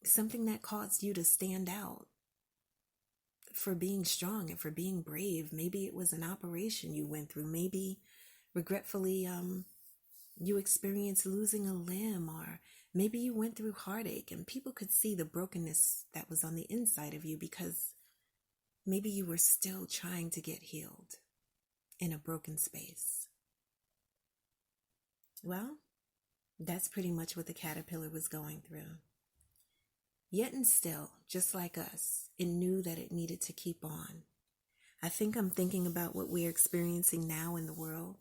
something that caused you to stand out for being strong and for being brave. Maybe it was an operation you went through. Maybe regretfully you experienced losing a limb, or maybe you went through heartache and people could see the brokenness that was on the inside of you because maybe you were still trying to get healed in a broken space. Well, that's pretty much what the caterpillar was going through. Yet and still, just like us, it knew that it needed to keep on. I think I'm thinking about what we're experiencing now in the world.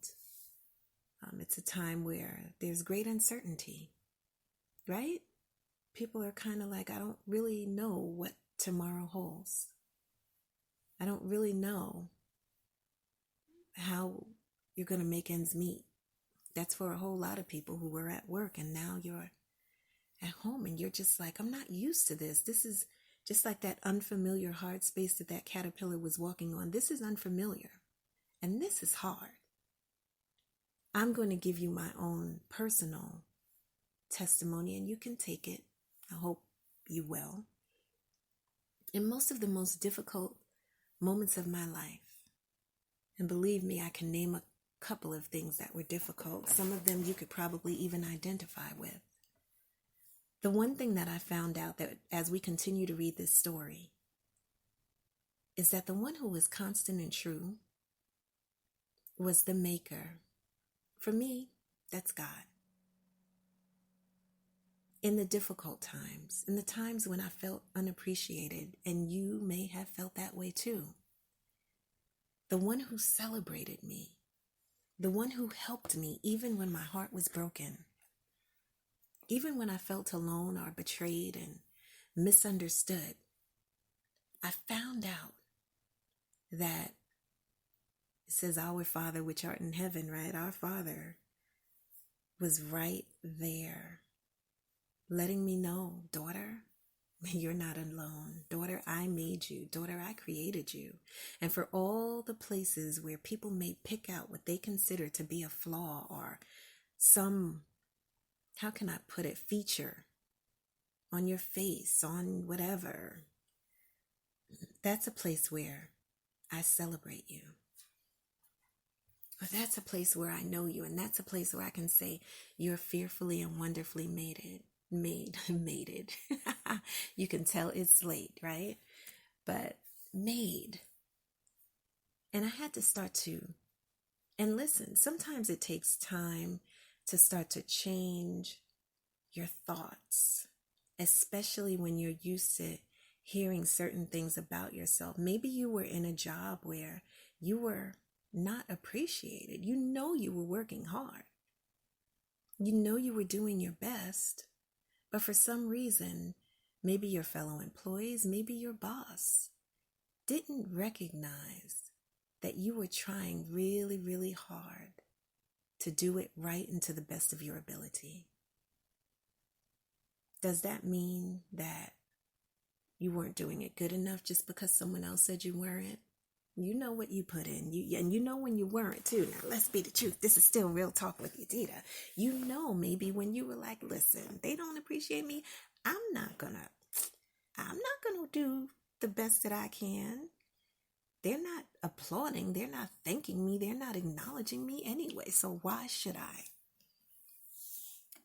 It's a time where there's great uncertainty, right? People are kind of like, I don't really know what tomorrow holds. I don't really know how you're going to make ends meet. That's for a whole lot of people who were at work and now you're at home and you're just like, I'm not used to this. This is just like that unfamiliar hard space that caterpillar was walking on. This is unfamiliar and this is hard. I'm going to give you my own personal testimony and you can take it. I hope you will. In most of the most difficult moments of my life, and believe me, I can name a couple of things that were difficult. Some of them you could probably even identify with. The one thing that I found out that as we continue to read this story is that the one who was constant and true was the maker. For me, that's God. In the difficult times, in the times when I felt unappreciated, and you may have felt that way too, the one who celebrated me, the one who helped me even when my heart was broken, even when I felt alone or betrayed and misunderstood, I found out that it says, Our Father which art in heaven, right? Our Father was right there, letting me know, daughter, you're not alone. Daughter, I made you. Daughter, I created you. And for all the places where people may pick out what they consider to be a flaw or some, how can I put it, feature on your face, on whatever, that's a place where I celebrate you. Or that's a place where I know you, and that's a place where I can say you're fearfully and wonderfully made. You can tell it's late, right? But made. And I had to start to, and listen, sometimes it takes time to start to change your thoughts, especially when you're used to hearing certain things about yourself. Maybe you were in a job where you were not appreciated. You know you were working hard. You know you were doing your best. But for some reason, maybe your fellow employees, maybe your boss didn't recognize that you were trying really, really hard to do it right and to the best of your ability. Does that mean that you weren't doing it good enough just because someone else said you weren't? You know what you put in, and you know when you weren't too. Now, let's be the truth. This is still real talk with you, Tita. You know maybe when you were like, listen, they don't appreciate me. I'm not gonna do the best that I can. They're not applauding. They're not thanking me. They're not acknowledging me anyway. So why should I?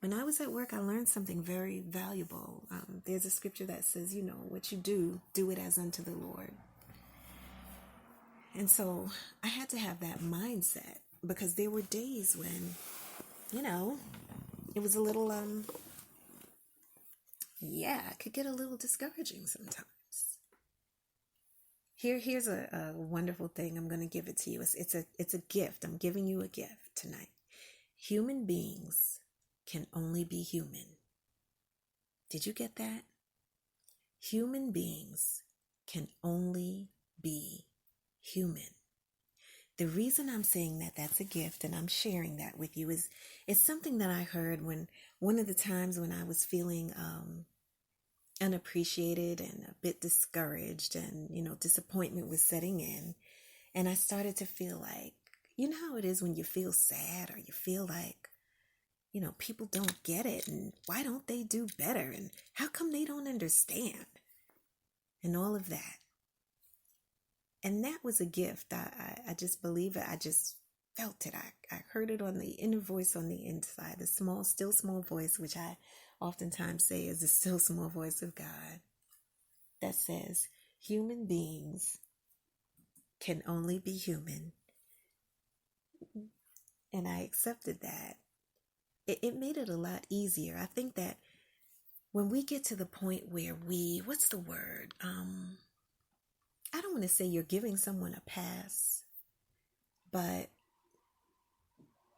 When I was at work, I learned something very valuable. There's a scripture that says, what you do it as unto the Lord. And so I had to have that mindset because there were days when, it was a little, it could get a little discouraging sometimes. Here's a wonderful thing. I'm going to give it to you. It's a gift. I'm giving you a gift tonight. Human beings can only be human. Did you get that? Human beings can only be human. The reason I'm saying that that's a gift and I'm sharing that with you is it's something that I heard when one of the times when I was feeling unappreciated and a bit discouraged and, disappointment was setting in. And I started to feel like, you know how it is when you feel sad or you feel like, people don't get it, and why don't they do better, and how come they don't understand, and all of that. And that was a gift. I just believe it. I just felt it. I heard it on the inner voice on the inside, the small, still small voice, which I oftentimes say is the still small voice of God, that says human beings can only be human. And I accepted that. It made it a lot easier. I think that when we get to the point where what's the word? I don't want to say you're giving someone a pass, but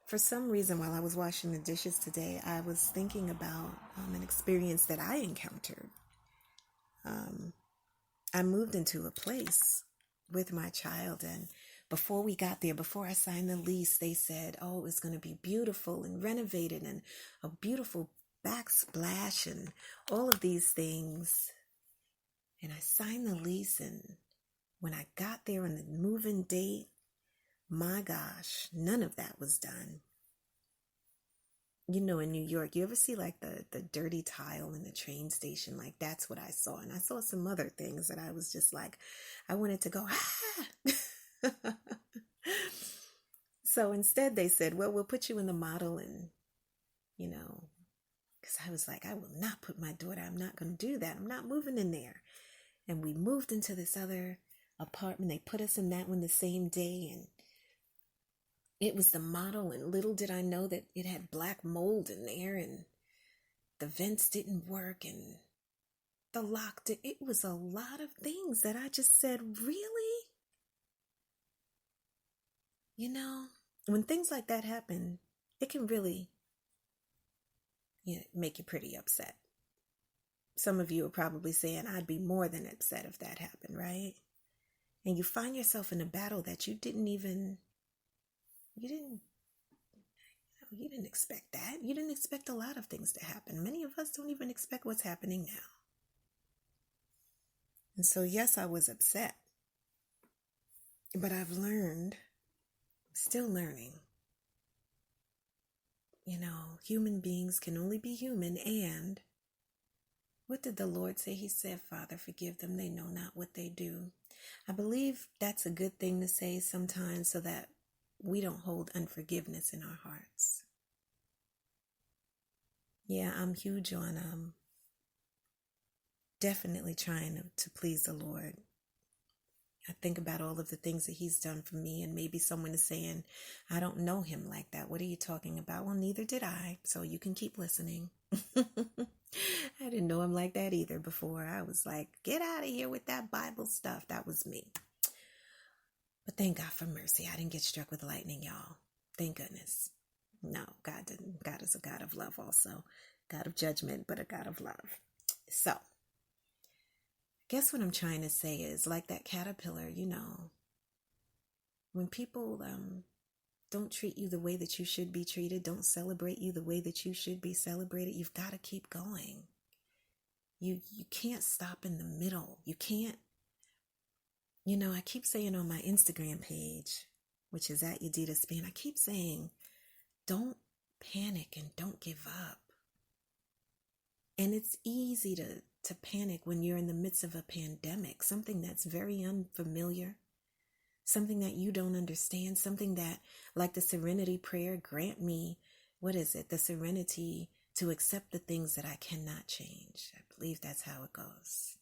for some reason, while I was washing the dishes today, I was thinking about an experience that I encountered. I moved into a place with my child, and before we got there, before I signed the lease, they said, oh, it's going to be beautiful and renovated and a beautiful backsplash and all of these things. And I signed the lease, and when I got there on the move-in date, my gosh, none of that was done. In New York, you ever see like the dirty tile in the train station? Like, that's what I saw. And I saw some other things that I was just like, I wanted to go, ah! So instead they said, well, we'll put you in the model, and, because I was like, I will not put my daughter, I'm not going to do that. I'm not moving in there. And we moved into this other apartment. They put us in that one the same day, and it was the model, and little did I know that it had black mold in there, and the vents didn't work, and the lock it was a lot of things that I just said, really? When things like that happen, it can really make you pretty upset. Some of you are probably saying, I'd be more than upset if that happened, right? And you find yourself in a battle that you didn't expect that. You didn't expect a lot of things to happen. Many of us don't even expect what's happening now. And so, yes, I was upset. But I've learned, still learning, human beings can only be human. And what did the Lord say? He said, Father, forgive them. They know not what they do. I believe that's a good thing to say sometimes, so that we don't hold unforgiveness in our hearts. Yeah, I'm huge on definitely trying to please the Lord. I think about all of the things that he's done for me, and maybe someone is saying, I don't know him like that. What are you talking about? Well, neither did I, so you can keep listening. I didn't know him like that either before. I was like, get out of here with that Bible stuff. That was me. But thank God for mercy. I didn't get struck with lightning, y'all. Thank goodness. No, God didn't. God is a God of love also. God of judgment, but a God of love. So, guess what I'm trying to say is, like that caterpillar, when people don't treat you the way that you should be treated, don't celebrate you the way that you should be celebrated, you've got to keep going. You can't stop in the middle. You can't, I keep saying on my Instagram page, which is at Yadida Span, I keep saying, don't panic and don't give up. And it's easy to panic when you're in the midst of a pandemic, something that's very unfamiliar, something that you don't understand, something that, like the serenity prayer, grant me, the serenity to accept the things that I cannot change. I believe that's how it goes.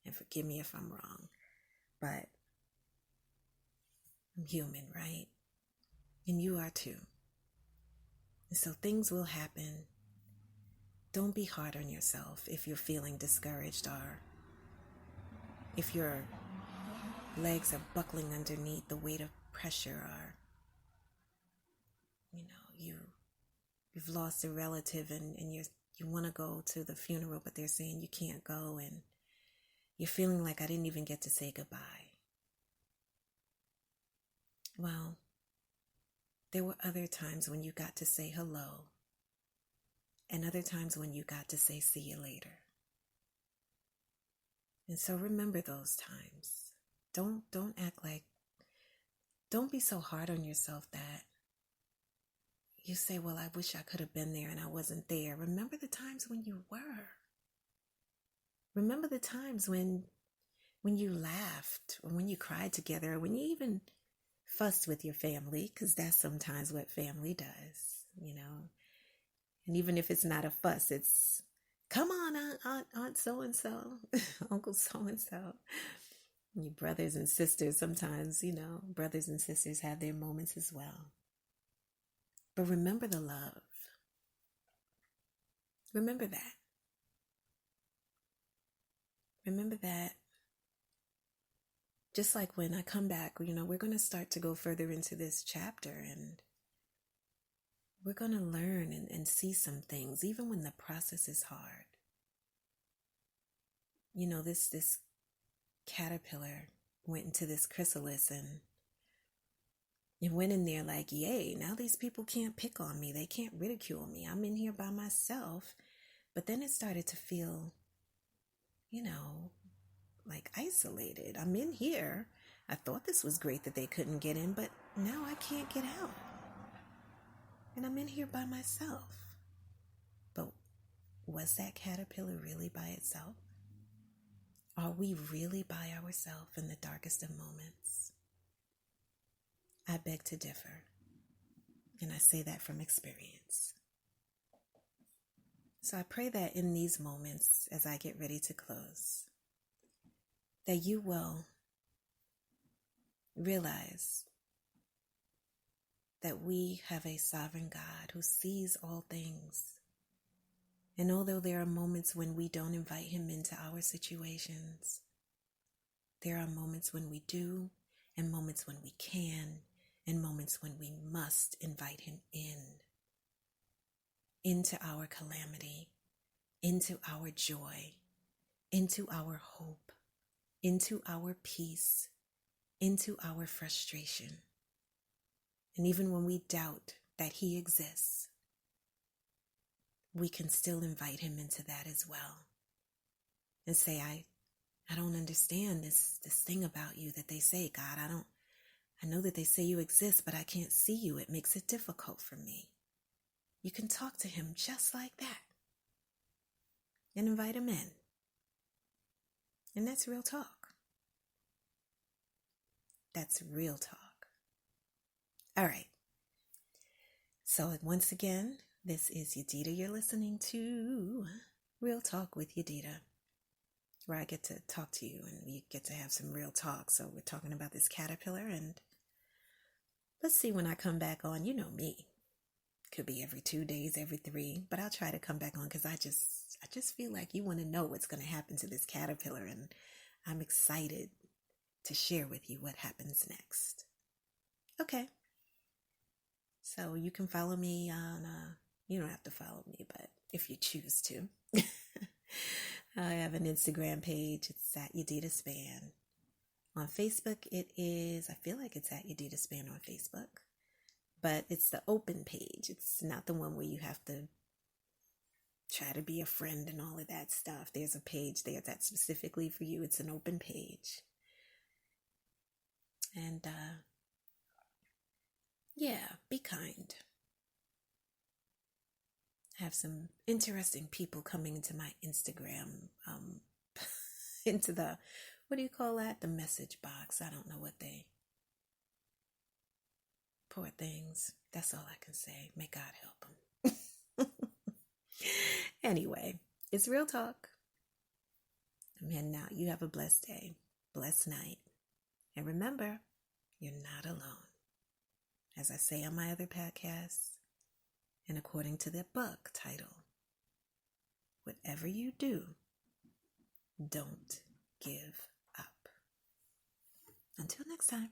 And forgive me if I'm wrong, but I'm human, right? And you are too. And so things will happen. Don't be hard on yourself if you're feeling discouraged, or if your legs are buckling underneath the weight of pressure, or you've lost a relative and you want to go to the funeral, but they're saying you can't go, and you're feeling like, I didn't even get to say goodbye. Well, there were other times when you got to say hello, and other times when you got to say see you later. And so remember those times. Don't act like, don't be so hard on yourself that you say, well, I wish I could have been there and I wasn't there. Remember the times when you were. Remember the times when you laughed, or when you cried together, or when you even fussed with your family, because that's sometimes what family does, you know. And even if it's not a fuss, it's, come on, aunt so-and-so, uncle so-and-so. Your brothers and sisters, sometimes, you know, brothers and sisters have their moments as well. But remember the love. Remember that. Remember that. Just like when I come back, you know, we're going to start to go further into this chapter, and we're going to learn and see some things, even when the process is hard. You know, this caterpillar went into this chrysalis, and it went in there like, yay, now these people can't pick on me. They can't ridicule me. I'm in here by myself. But then it started to feel, you know, like isolated. I'm in here. I thought this was great that they couldn't get in, but now I can't get out. And I'm in here by myself. But was that caterpillar really by itself? Are we really by ourselves in the darkest of moments? I beg to differ. And I say that from experience. So I pray that in these moments, as I get ready to close, that you will realize that we have a sovereign God who sees all things. And although there are moments when we don't invite him into our situations, there are moments when we do, and moments when we can, and moments when we must invite him into our calamity, into our joy, into our hope, into our peace, into our frustration. And even when we doubt that he exists, we can still invite him into that as well. And say, I don't understand this thing about you that they say, God. I know that they say you exist, but I can't see you. It makes it difficult for me. You can talk to him just like that and invite him in. And that's real talk. That's real talk. All right. So once again, this is Yedida. You're listening to Real Talk with Yedida, where I get to talk to you and we get to have some real talk. So we're talking about this caterpillar, and let's see when I come back on. You know me. Could be every 2 days, every 3, but I'll try to come back on because I just feel like you want to know what's going to happen to this caterpillar, and I'm excited to share with you what happens next. Okay. So you can follow me on, you don't have to follow me, but if you choose to. I have an Instagram page. It's at Yedida Span. On Facebook, it is, I feel like it's at Yedida Span on Facebook. But it's the open page. It's not the one where you have to try to be a friend and all of that stuff. There's a page there that's specifically for you. It's an open page. And, yeah, be kind. I have some interesting people coming into my Instagram, into the, what do you call that? The message box. I don't know what they, poor things. That's all I can say. May God help them. Anyway, it's real talk. I'm heading out. You have a blessed day, blessed night. And remember, you're not alone. As I say on my other podcasts, and according to the book title, whatever you do, don't give up. Until next time.